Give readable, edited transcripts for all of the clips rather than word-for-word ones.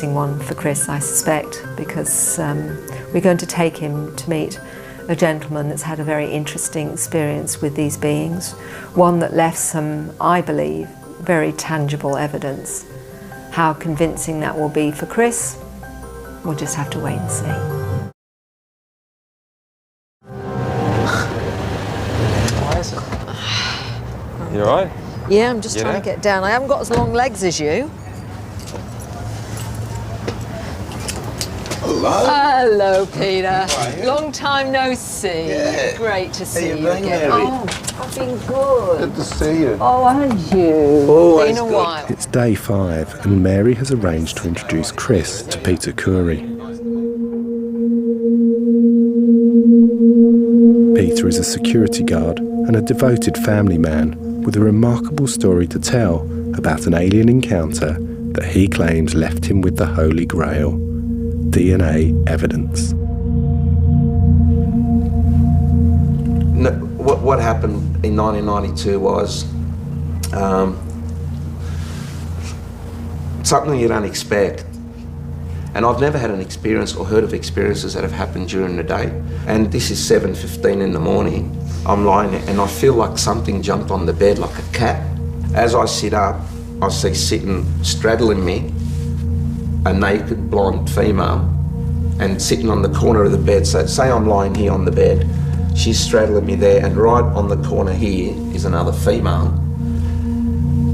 convincing one for Chris, I suspect, because we're going to take him to meet a gentleman that's had a very interesting experience with these beings, one that left some, I believe, very tangible evidence. How convincing that will be for Chris, we'll just have to wait and see. Why is it? You all right? Yeah, I'm just trying to get down. I haven't got as long legs as you. Hello. Hello, Peter. Long time no see. Yeah. Great to see you been, again. Mary? Oh, I've been good. Good to see you. Oh, and you. Always been a good. while. It's day 5 and Mary has arranged to introduce Chris to Peter Khoury. Peter is a security guard and a devoted family man with a remarkable story to tell about an alien encounter that he claims left him with the Holy Grail, DNA evidence. No, what happened in 1992 was something you don't expect. And I've never had an experience or heard of experiences that have happened during the day. And this is 7:15 in the morning. I'm lying there and I feel like something jumped on the bed like a cat. As I sit up, I see sitting, straddling me, a naked blonde female, and sitting on the corner of the bed. So say I'm lying here on the bed, she's straddling me there, and right on the corner here is another female.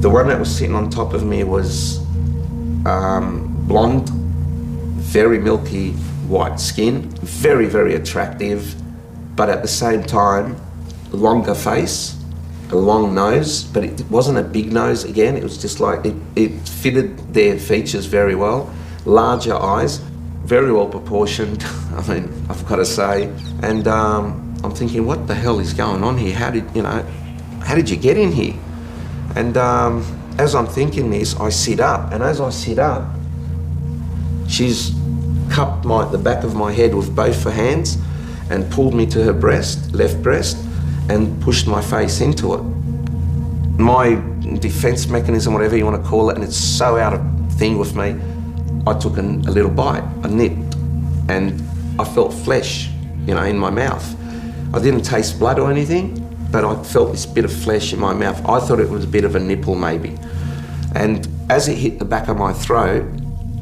The one that was sitting on top of me was blonde, very milky white skin, very, very attractive, but at the same time, longer face, a long nose, but it wasn't a big nose again, it was just like, it fitted their features very well, larger eyes, very well proportioned, I mean, I've got to say, and I'm thinking, what the hell is going on here? How did you get in here? And as I'm thinking this, I sit up, and as I sit up, she's cupped the back of my head with both her hands and pulled me to her breast, left breast, and pushed my face into it. My defense mechanism, whatever you want to call it, and it's so out of thing with me, I took a little bite, I nipped, and I felt flesh, in my mouth. I didn't taste blood or anything, but I felt this bit of flesh in my mouth. I thought it was a bit of a nipple maybe. And as it hit the back of my throat,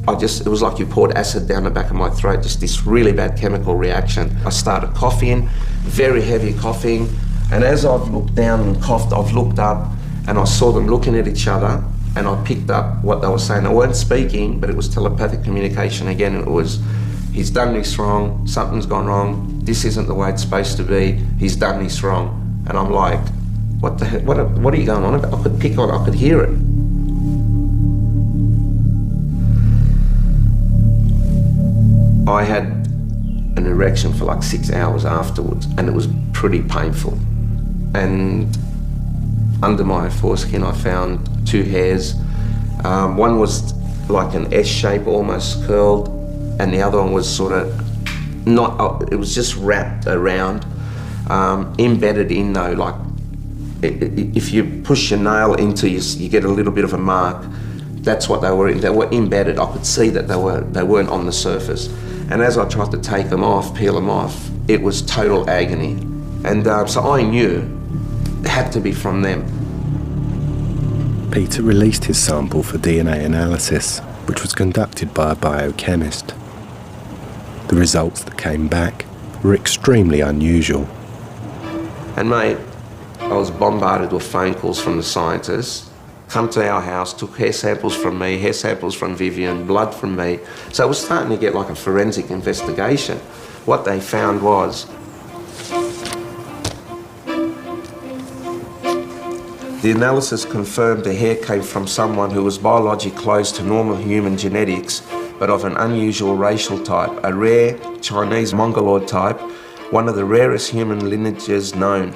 it was like you poured acid down the back of my throat, just this really bad chemical reaction. I started coughing, very heavy coughing, and as I've looked down and coughed, I've looked up and I saw them looking at each other, and I picked up what they were saying. They weren't speaking, but it was telepathic communication again. It was, he's done this wrong, something's gone wrong, this isn't the way it's supposed to be, he's done this wrong. And I'm like, what the heck, what are you going on about? I could pick on it, I could hear it. I had an erection for like 6 hours afterwards, and it was pretty painful. And under my foreskin I found 2 hairs. One was like an S shape, almost curled, and the other one was sort of not, it was just wrapped around, embedded in though, like if you push your nail into you get a little bit of a mark. That's what they were embedded. I could see that they weren't on the surface. And as I tried to take them off, peel them off, it was total agony. And so I knew it had to be from them. Peter released his sample for DNA analysis, which was conducted by a biochemist. The results that came back were extremely unusual. And mate, I was bombarded with phone calls from the scientists. Come to our house, took hair samples from me, hair samples from Vivian, blood from me. So it was starting to get like a forensic investigation. What they found was the analysis confirmed the hair came from someone who was biologically close to normal human genetics, but of an unusual racial type, a rare Chinese Mongoloid type, one of the rarest human lineages known,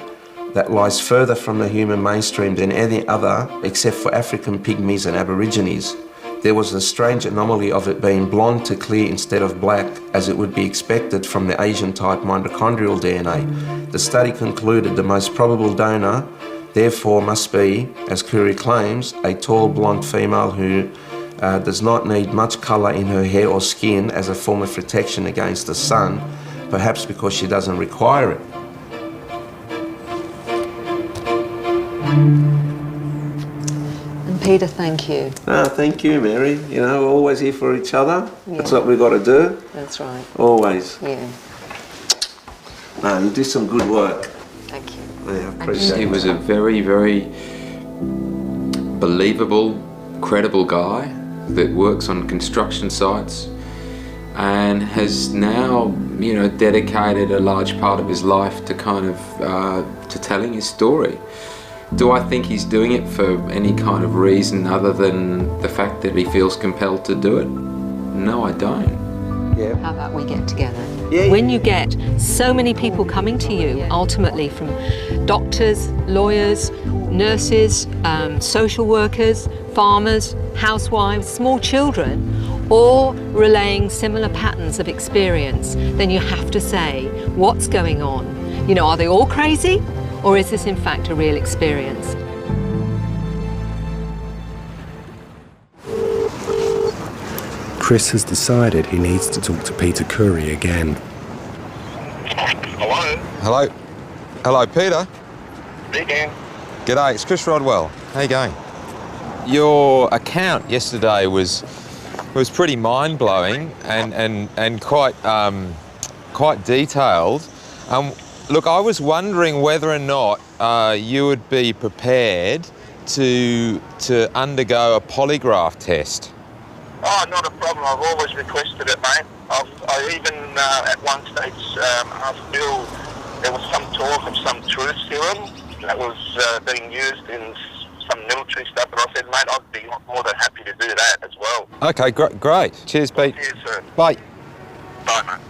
that lies further from the human mainstream than any other except for African pygmies and aborigines. There was a strange anomaly of it being blonde to clear instead of black, as it would be expected from the Asian type mitochondrial DNA. The study concluded the most probable donor therefore must be, as Khoury claims, a tall blonde female who does not need much colour in her hair or skin as a form of protection against the sun, perhaps because she doesn't require it. And Peter, thank you. Thank you, Mary. You know, we're always here for each other. Yeah. That's what we've got to do. That's right. Always. Yeah. No, you do some good work. Thank you. Yeah, I appreciate He it. was a very, very believable, credible guy that works on construction sites and has now, you know, dedicated a large part of his life to kind of to telling his story. Do I think he's doing it for any kind of reason other than the fact that he feels compelled to do it? No, I don't. How about we get together? When you get so many people coming to you, ultimately from doctors, lawyers, nurses, social workers, farmers, housewives, small children, all relaying similar patterns of experience, then you have to say, what's going on? You know, are they all crazy? Or is this in fact a real experience? Chris has decided he needs to talk to Peter Curry again. Hello? Hello? Hello, Peter? Speaking. G'day, it's Chris Rodwell. How you going? Your account yesterday was pretty mind-blowing and quite detailed. Look, I was wondering whether or not you would be prepared to undergo a polygraph test. Oh, not a problem. I've always requested it, mate. I even at one stage asked Bill, there was some talk of some truth serum that was being used in some military stuff, and I said, mate, I'd be more than happy to do that as well. Okay, great. Cheers, Pete. Cheers, sir. Bye. Bye, mate.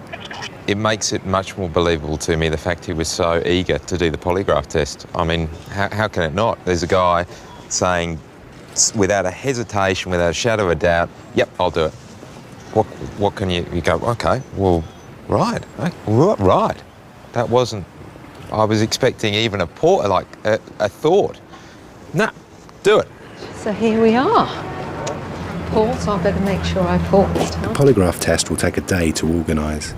It makes it much more believable to me, the fact he was so eager to do the polygraph test. I mean, how can it not? There's a guy saying, without a hesitation, without a shadow of a doubt, yep, I'll do it. What can you go, okay, well, right. That wasn't, I was expecting even a thought. Nah, do it. So here we are. Paul, so I better make sure I talk this The time. polygraph test will take a day to organise.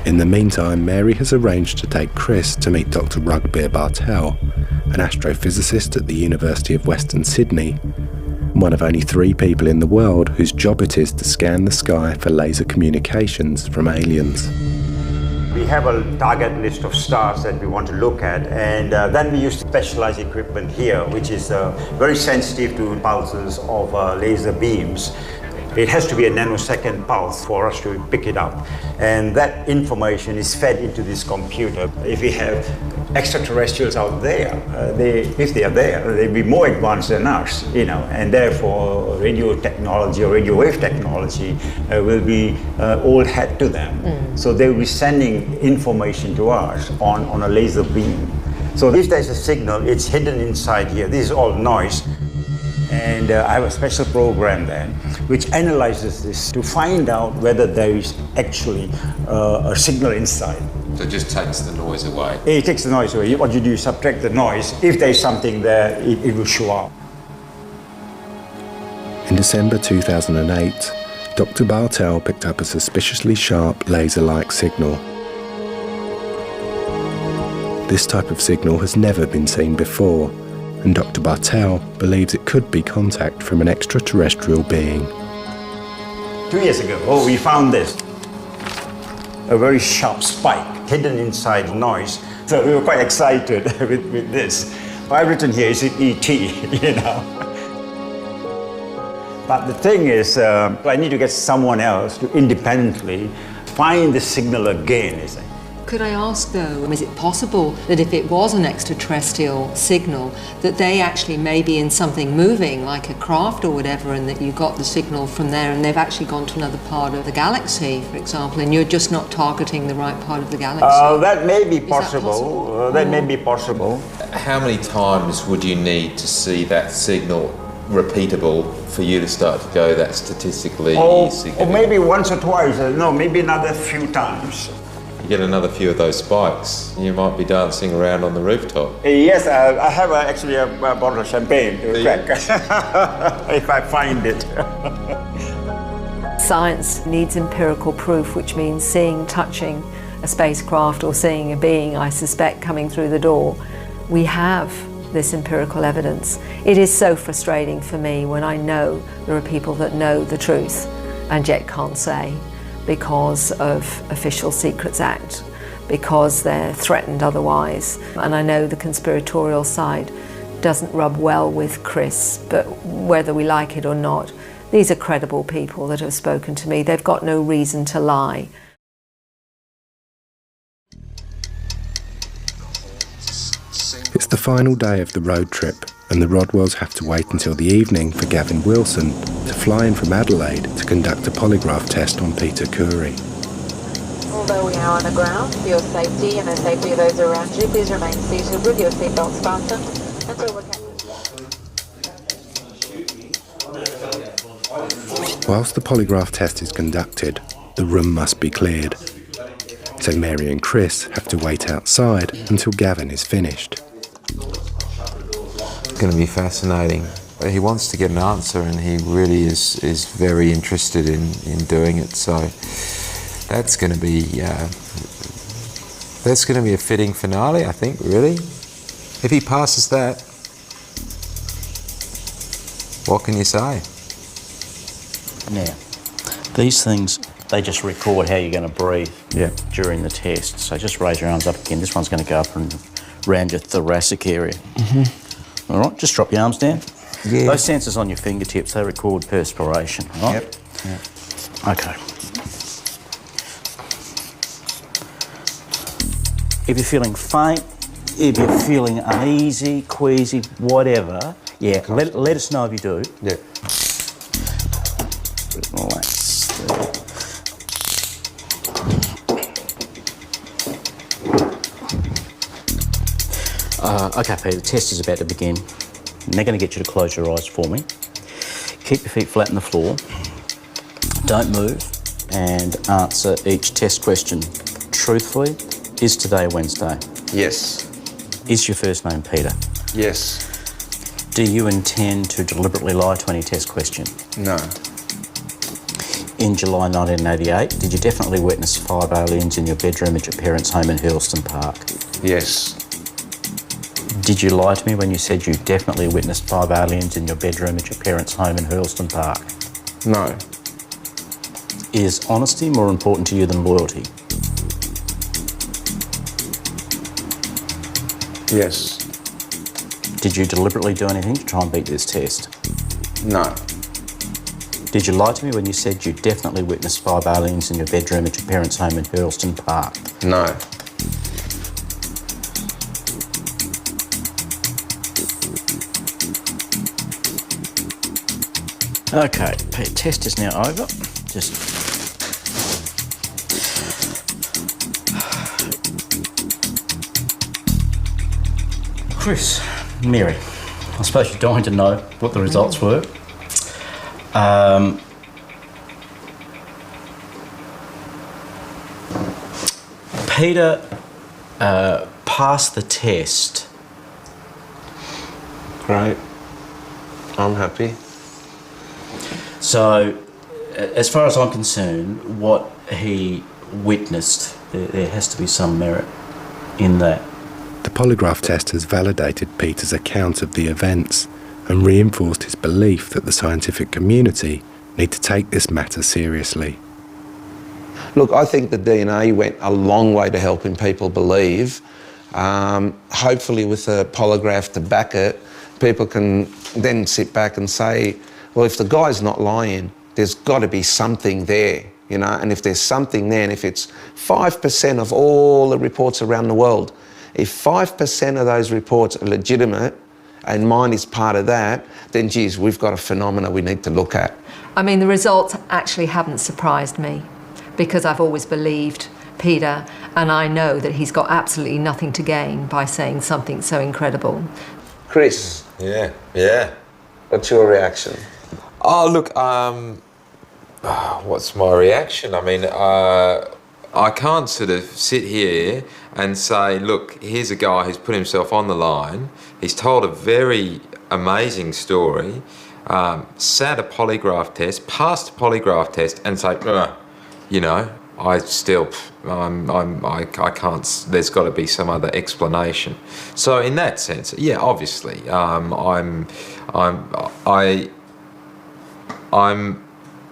In the meantime, Mary has arranged to take Chris to meet Dr. Rugbir Bartel, an astrophysicist at the University of Western Sydney, one of only 3 people in the world whose job it is to scan the sky for laser communications from aliens. We have a target list of stars that we want to look at, and then we use specialized equipment here, which is very sensitive to pulses of laser beams. It has to be a nanosecond pulse for us to pick it up, and that information is fed into this computer. If we have extraterrestrials out there, if they are there, they'll be more advanced than us, you know, and therefore radio technology or radio wave technology will be old hat to them. So they will be sending information to us on a laser beam. So if there's a signal, it's hidden inside here. This is all noise. And I have a special program then which analyzes this to find out whether there is actually a signal inside. So it just takes the noise away. It takes the noise away. What you do is subtract the noise. If there is something there, it will show up. In December 2008, Dr. Bartel picked up a suspiciously sharp laser-like signal. This type of signal has never been seen before, and Dr. Bartel believes it could be contact from an extraterrestrial being. 2 years ago, we found this. A very sharp spike hidden inside noise. So we were quite excited with this. I've written here, is it ET, you know? But the thing is, I need to get someone else to independently find the signal again, is it? Could I ask though, is it possible that if it was an extraterrestrial signal, that they actually may be in something moving, like a craft or whatever, and that you got the signal from there and they've actually gone to another part of the galaxy, for example, and you're just not targeting the right part of the galaxy? That may be that possible. possible? That may be possible. How many times would you need to see that signal repeatable for you to start to go that statistically Or significant? maybe once or twice, no, maybe another few times. you get another few of those spikes, you might be dancing around on the rooftop. Yes, I have actually a bottle of champagne to crack if I find it. Science needs empirical proof, which means seeing, touching a spacecraft or seeing a being, I suspect, coming through the door. We have this empirical evidence. It is so frustrating for me when I know there are people that know the truth and yet can't say because of Official Secrets Act, because they're threatened otherwise. And I know the conspiratorial side doesn't rub well with Chris, but whether we like it or not, these are credible people that have spoken to me. They've got no reason to lie. It's the final day of the road trip, and the Rodwells have to wait until the evening for Gavin Wilson to fly in from Adelaide to conduct a polygraph test on Peter Khoury. Although we are on the ground, for your safety and the safety of those around you, please remain seated with your seatbelts fastened until we're... Whilst the polygraph test is conducted, the room must be cleared. So Mary and Chris have to wait outside until Gavin is finished. It's going to be fascinating. He wants to get an answer, and he really is very interested in doing it. So that's going to be a fitting finale, I think. Really, if he passes that, what can you say? Now, these things, they just record how you're going to breathe during the test. So just raise your arms up again. This one's going to go up and around your thoracic area. Mm-hmm. All right, just drop your arms down. Yeah. Those sensors on your fingertips, they record perspiration, all right? Yep. Okay. If you're feeling faint, if you're feeling uneasy, queasy, whatever, let us know if you do. Yeah. Relax. Okay, Peter, the test is about to begin. I'm now going to get you to close your eyes for me. Keep your feet flat on the floor. Don't move and answer each test question truthfully. Is today Wednesday? Yes. Is your first name Peter? Yes. Do you intend to deliberately lie to any test question? No. In July 1988, did you definitely witness 5 aliens in your bedroom at your parents' home in Hurlston Park? Yes. Did you lie to me when you said you definitely witnessed 5 aliens in your bedroom at your parents' home in Hurlston Park? No. Is honesty more important to you than loyalty? Yes. Did you deliberately do anything to try and beat this test? No. Did you lie to me when you said you definitely witnessed 5 aliens in your bedroom at your parents' home in Hurlston Park? No. Okay, test is now over. Just... Chris, Mary, I suppose you're dying to know what the results were. Peter passed the test. Great. I'm happy. So, as far as I'm concerned, what he witnessed, there has to be some merit in that. The polygraph test has validated Peter's account of the events and reinforced his belief that the scientific community need to take this matter seriously. Look, I think the DNA went a long way to helping people believe. Hopefully with a polygraph to back it, people can then sit back and say, well, if the guy's not lying, there's got to be something there, you know, and if there's something there, and if it's 5% of all the reports around the world, if 5% of those reports are legitimate and mine is part of that, then geez, we've got a phenomena we need to look at. I mean, the results actually haven't surprised me because I've always believed Peter, and I know that he's got absolutely nothing to gain by saying something so incredible. Chris. Yeah. What's your reaction? Oh, look, what's my reaction? I mean, I can't sort of sit here and say, look, here's a guy who's put himself on the line. He's told a very amazing story, sat a polygraph test, passed a polygraph test, and say, you know, I can't. There's got to be some other explanation. So in that sense, yeah, obviously, I'm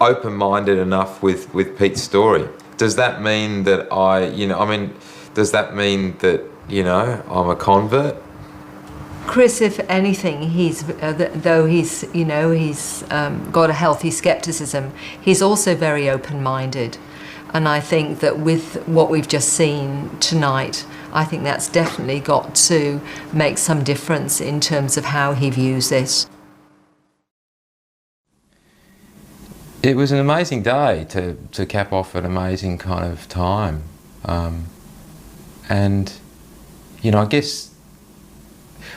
open-minded enough with Pete's story. Does that mean that does that mean that, you know, I'm a convert? Chris, if anything, though he's got a healthy skepticism, he's also very open-minded. And I think that with what we've just seen tonight, I think that's definitely got to make some difference in terms of how he views this. It was an amazing day to cap off an amazing kind of time. And, you know, I guess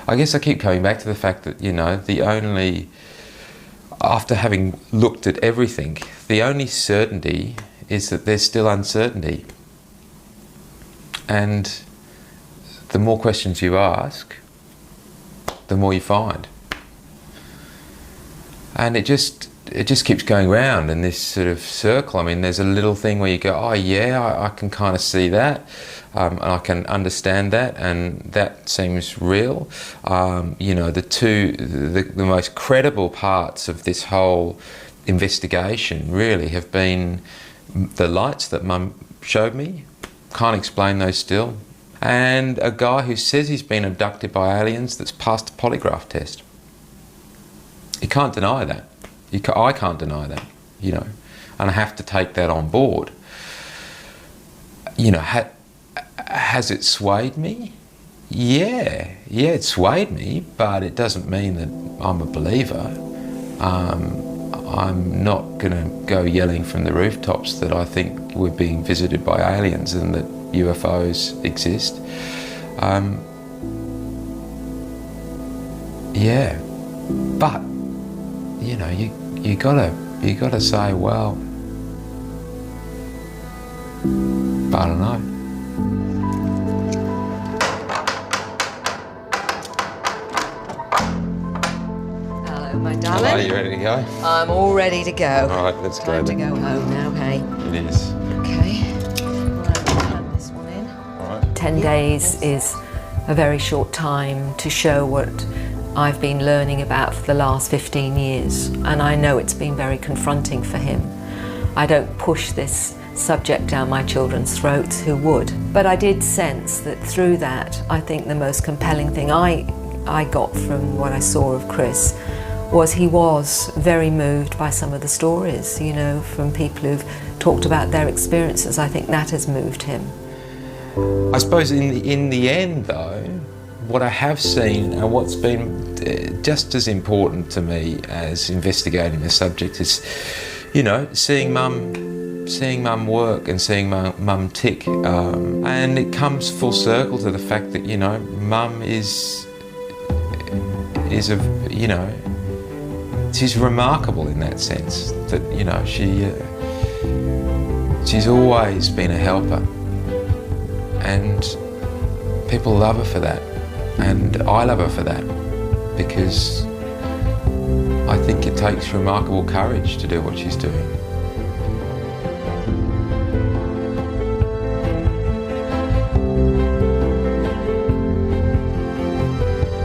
I keep coming back to the fact that, you know, after having looked at everything, the only certainty is that there's still uncertainty. And the more questions you ask, the more you find. And it just keeps going round in this sort of circle. I mean, there's a little thing where you go, oh yeah, I can kind of see that, and I can understand that, and that seems real. You know, the most credible parts of this whole investigation really have been the lights that Mum showed me. Can't explain those still. And a guy who says he's been abducted by aliens that's passed a polygraph test. You can't deny that. I can't deny that, you know, and I have to take that on board. You know, has it swayed me? Yeah, it swayed me, but it doesn't mean that I'm a believer. I'm not going to go yelling from the rooftops that I think we're being visited by aliens and that UFOs exist. Yeah, but you know, you gotta say, well, I don't know. Hello, my darling. Are you ready to go? I'm all ready to go. All right, let's go. Time to go home now, hey? It is. Okay. Right, hand this one in. All right. 10 days is a very short time to show what I've been learning about for the last 15 years, and I know it's been very confronting for him. I don't push this subject down my children's throats, who would? But I did sense that through that, I think the most compelling thing I got from what I saw of Chris was he was very moved by some of the stories, you know, from people who've talked about their experiences. I think that has moved him. I suppose in the end, though, what I have seen and what's been just as important to me as investigating the subject is, you know, seeing Mum work and seeing Mum tick, and it comes full circle to the fact that, you know, Mum is a, you know, she's remarkable in that sense that, you know, she's always been a helper, and people love her for that. And I love her for that, because I think it takes remarkable courage to do what she's doing.